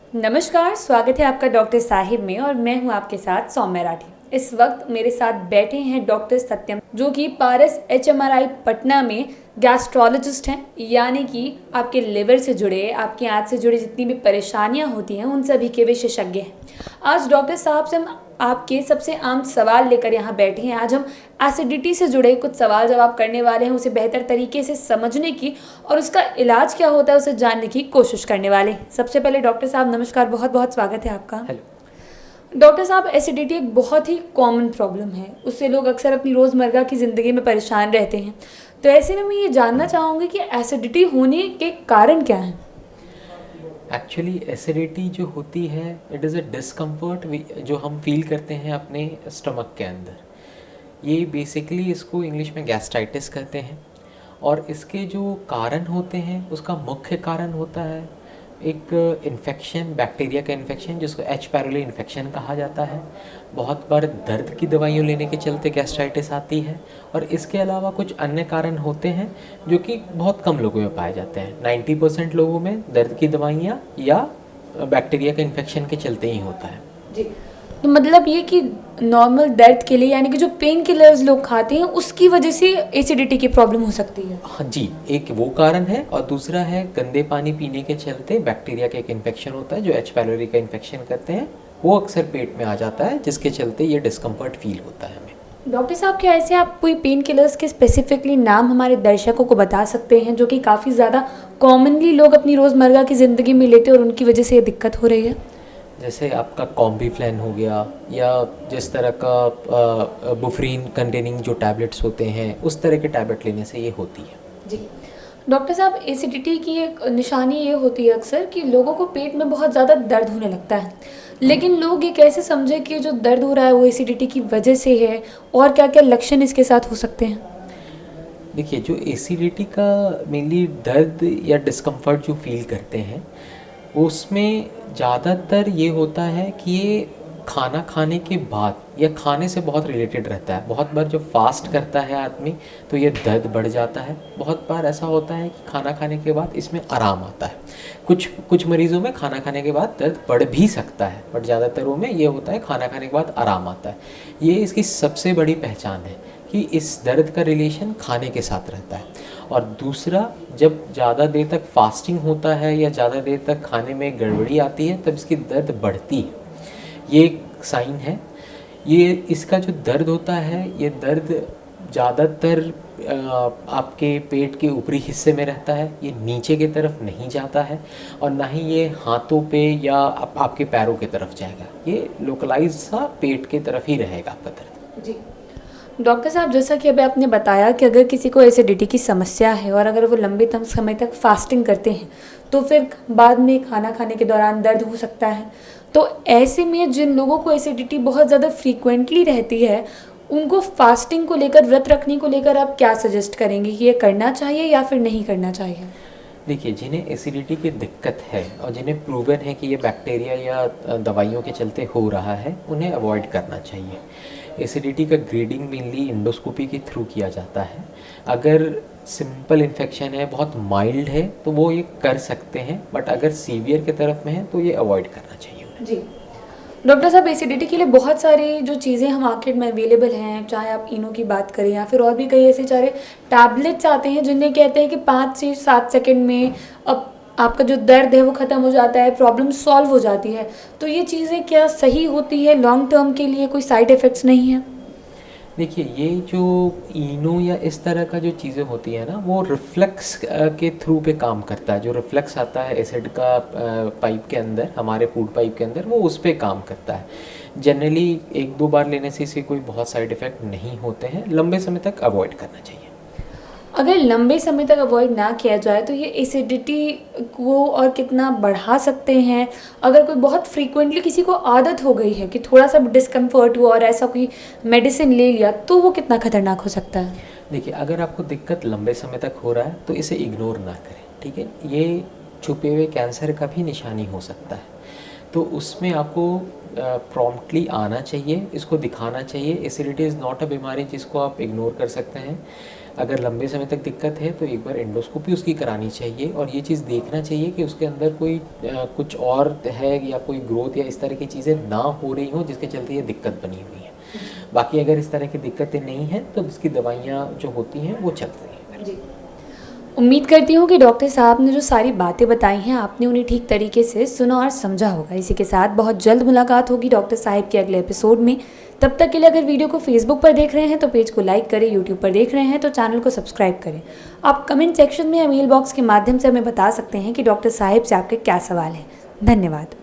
नमस्कार, स्वागत है आपका डॉक्टर साहिब में और मैं हूं आपके साथ सौम्या राठी। इस वक्त मेरे साथ बैठे हैं डॉक्टर सत्यम, जो कि पारस HMRI पटना में गैस्ट्रोलॉजिस्ट हैं, यानी कि आपके लिवर से जुड़े, आपकी आंत से जुड़ी जितनी भी परेशानियां होती हैं उन सभी के विशेषज्ञ हैं। आज डॉक्टर साहब से हम आपके सबसे आम सवाल लेकर यहाँ बैठे हैं। आज हम एसिडिटी से जुड़े कुछ सवाल जवाब करने वाले हैं, उसे बेहतर तरीके से समझने की और उसका इलाज क्या होता है उसे जानने की कोशिश करने वाले हैं। सबसे पहले डॉक्टर साहब नमस्कार, बहुत बहुत स्वागत है आपका। हेलो। डॉक्टर साहब, एसिडिटी एक बहुत ही कॉमन प्रॉब्लम है, उससे लोग अक्सर अपनी रोज़मर्रा की ज़िंदगी में परेशान रहते हैं। तो ऐसे में मैं ये जानना चाहूँगी कि एसिडिटी होने के कारण क्या हैं। एक्चुअली एसिडिटी जो होती है इट इज़ अ डिस्कम्फर्ट जो हम फील करते हैं अपने स्टमक के अंदर। ये बेसिकली इसको इंग्लिश में गैस्ट्राइटिस कहते हैं। और इसके जो कारण होते हैं उसका मुख्य कारण होता है एक इन्फेक्शन, बैक्टीरिया का इन्फेक्शन जिसको एच पैरोली इन्फेक्शन कहा जाता है। बहुत बार दर्द की दवाइयाँ लेने के चलते गैस्ट्राइटिस आती है। और इसके अलावा कुछ अन्य कारण होते हैं जो कि बहुत कम लोगों में पाए जाते हैं। 90% लोगों में दर्द की दवाइयाँ या बैक्टीरिया का इन्फेक्शन के चलते ही होता है। जी, तो मतलब ये कि नॉर्मल दर्द के लिए, यानी कि जो पेन किलर्स लोग खाते हैं उसकी वजह से एसिडिटी की प्रॉब्लम हो सकती है। हाँ जी, एक वो कारण है और दूसरा है गंदे पानी पीने के चलते बैक्टीरिया का एक इन्फेक्शन होता है जो एच पैलोरी का इन्फेक्शन करते हैं। वो अक्सर पेट में आ जाता है जिसके चलते ये डिस्कम्फर्ट फील होता है हमें। डॉक्टर साहब, क्या ऐसे आप कोई पेन किलर्स के स्पेसिफिकली नाम हमारे दर्शकों को बता सकते हैं जो कि काफ़ी ज़्यादा कॉमनली लोग अपनी रोज़मर्रा की ज़िंदगी में लेते हैं और उनकी वजह से ये दिक्कत हो रही है? जैसे आपका कॉम्बीफ्लेन हो गया या जिस तरह का बुफरीन कंटेनिंग जो टैबलेट्स होते हैं उस तरह के टैबलेट लेने से ये होती है। जी, डॉक्टर साहब, एसिडिटी की एक निशानी ये होती है अक्सर कि लोगों को पेट में बहुत ज़्यादा दर्द होने लगता है, लेकिन लोग ये कैसे समझे कि जो दर्द हो रहा है वो एसिडिटी की वजह से है और क्या क्या लक्षण इसके साथ हो सकते हैं? देखिए, जो एसिडिटी का मेनली दर्द या डिस्कम्फर्ट जो फील करते हैं उसमें ज़्यादातर ये होता है कि ये खाना खाने के बाद या खाने से बहुत रिलेटेड रहता है। बहुत बार जब फास्ट करता है आदमी तो ये दर्द बढ़ जाता है। बहुत बार ऐसा होता है कि खाना खाने के बाद इसमें आराम आता है। कुछ मरीज़ों में खाना खाने के बाद दर्द बढ़ भी सकता है, बट ज़्यादातरों में ये होता है खाना खाने के बाद आराम आता है। ये इसकी सबसे बड़ी पहचान है कि इस दर्द का रिलेशन खाने के साथ रहता है। और दूसरा, जब ज़्यादा देर तक फास्टिंग होता है या ज़्यादा देर तक खाने में गड़बड़ी आती है तब इसकी दर्द बढ़ती है। ये एक साइन है। ये इसका जो दर्द होता है ये दर्द ज़्यादातर आपके पेट के ऊपरी हिस्से में रहता है। ये नीचे की तरफ नहीं जाता है और ना ही ये हाथों पे या आपके पैरों की तरफ जाएगा। ये लोकलाइज सा पेट की तरफ ही रहेगा आपका दर्द। जी, डॉक्टर साहब, जैसा कि अभी आपने बताया कि अगर किसी को एसिडिटी की समस्या है और अगर वो लंबे समय तक फास्टिंग करते हैं तो फिर बाद में खाना खाने के दौरान दर्द हो सकता है। तो ऐसे में जिन लोगों को एसिडिटी बहुत ज़्यादा फ्रीक्वेंटली रहती है उनको फास्टिंग को लेकर, व्रत रखने को लेकर आप क्या सजेस्ट करेंगे कि ये करना चाहिए या फिर नहीं करना चाहिए? देखिए, जिन्हें एसिडिटी की दिक्कत है और जिन्हें प्रूवन है कि ये बैक्टीरिया या दवाइयों के चलते हो रहा है उन्हें अवॉइड करना चाहिए। एसिडिटी का ग्रेडिंग मेनली इंडोस्कोपी के थ्रू किया जाता है। अगर सिंपल इन्फेक्शन है, बहुत माइल्ड है तो वो ये कर सकते हैं, बट अगर सीवियर के तरफ में है तो ये अवॉइड करना चाहिए उन्हें। जी, डॉक्टर साहब, एसिडिटी के लिए बहुत सारी जो चीज़ें हम मार्केट में अवेलेबल हैं, चाहे आप इनो की बात करें या फिर और भी कई ऐसे सारे टैबलेट्स आते हैं जिन्हें कहते हैं कि 5 से 7 सेकंड में अब आपका जो दर्द है वो ख़त्म हो जाता है, प्रॉब्लम सॉल्व हो जाती है। तो ये चीज़ें क्या सही होती है? लॉन्ग टर्म के लिए कोई साइड इफ़ेक्ट्स नहीं है? देखिए, ये जो इनो या इस तरह का जो चीज़ें होती है ना वो रिफ्लेक्स के थ्रू पे काम करता है। जो रिफ्लेक्स आता है एसिड का पाइप के अंदर, हमारे फूड पाइप के अंदर, वो उस पे काम करता है। जनरली 1-2 बार लेने से इसे कोई बहुत साइड इफ़ेक्ट नहीं होते हैं। लंबे समय तक अवॉइड करना चाहिए। अगर लंबे समय तक अवॉइड ना किया जाए तो ये एसिडिटी को और कितना बढ़ा सकते हैं? अगर कोई बहुत फ्रीक्वेंटली किसी को आदत हो गई है कि थोड़ा सा डिस्कम्फर्ट हुआ और ऐसा कोई मेडिसिन ले लिया तो वो कितना खतरनाक हो सकता है? देखिए, अगर आपको दिक्कत लंबे समय तक हो रहा है तो इसे इग्नोर ना करें, ठीक है? ये छुपे हुए कैंसर का भी निशानी हो सकता है। तो उसमें आपको प्रॉम्प्टली आना चाहिए, इसको दिखाना चाहिए। एसिडिटी इज़ नॉट अ बीमारी जिसको आप इग्नोर कर सकते हैं। अगर लंबे समय तक दिक्कत है तो एक बार एंडोस्कोपी उसकी करानी चाहिए और ये चीज़ देखना चाहिए कि उसके अंदर कोई कुछ और है या कोई ग्रोथ या इस तरह की चीज़ें ना हो रही हों जिसके चलते ये दिक्कत बनी हुई है। बाकी अगर इस तरह की दिक्कतें नहीं हैं तो इसकी दवाइयाँ जो होती हैं वो चल रही हैं। जी, उम्मीद करती हूँ कि डॉक्टर साहब ने जो सारी बातें बताई हैं आपने उन्हें ठीक तरीके से सुना और समझा होगा। इसी के साथ बहुत जल्द मुलाकात होगी डॉक्टर साहिब के अगले एपिसोड में। तब तक के लिए अगर वीडियो को फेसबुक पर देख रहे हैं तो पेज को लाइक करें, यूट्यूब पर देख रहे हैं तो चैनल को सब्सक्राइब करें। आप कमेंट सेक्शन में या मेल बॉक्स के माध्यम से हमें बता सकते हैं कि डॉक्टर साहिब से आपके क्या सवाल हैं। धन्यवाद।